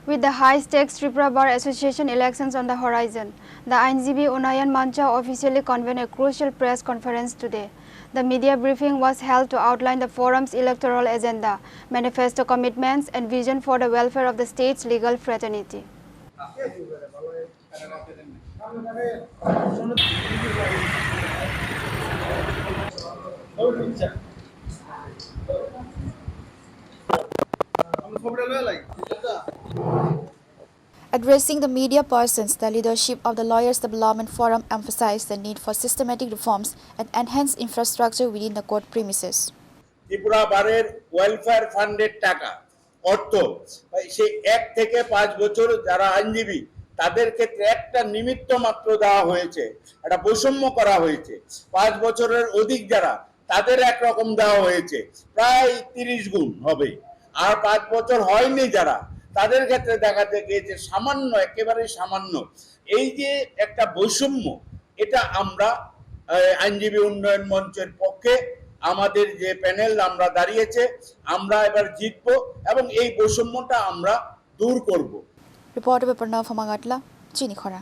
With the high-stakes Tripura Bar Association elections on the horizon, the Ainjibi Unayan Mancha officially convened a crucial press conference today. The media briefing was held to outline the forum's electoral agenda, manifesto commitments, and vision for the welfare of the state's legal fraternity. Addressing the media persons, the leadership of the Lawyers Development Forum emphasized the need for systematic reforms and enhanced infrastructure within the court premises. Tripura বারের welfare ফান্ডের টাকা অর্থ সেই 1 থেকে 5 বছর যারা আইনজীবী তাদের ক্ষেত্রে একটা নিমিত্ত মাত্র দেওয়া হয়েছে, একটা বৈষম্য করা হয়েছে। 5 বছরের অধিক যারা তাদের এক রকম দেওয়া হয়েছে, প্রায় 30 গুণ হবে। আর 5 বছর হয়নি যারা তাদের ক্ষেত্রে দেখা গিয়েছে সামান্য, একেবারে সামান্য। এই যে একটা বৈষম্য, এটা আমরা আইনজীবী উন্নয়ন মঞ্চের পক্ষে আমাদের যে প্যানেল আমরা দাঁড়িয়েছে, আমরা এবার জিতব এবং এই বৈষম্যটা আমরা দূর করব। Reporter Pranav Hamagatla, Chini Khora.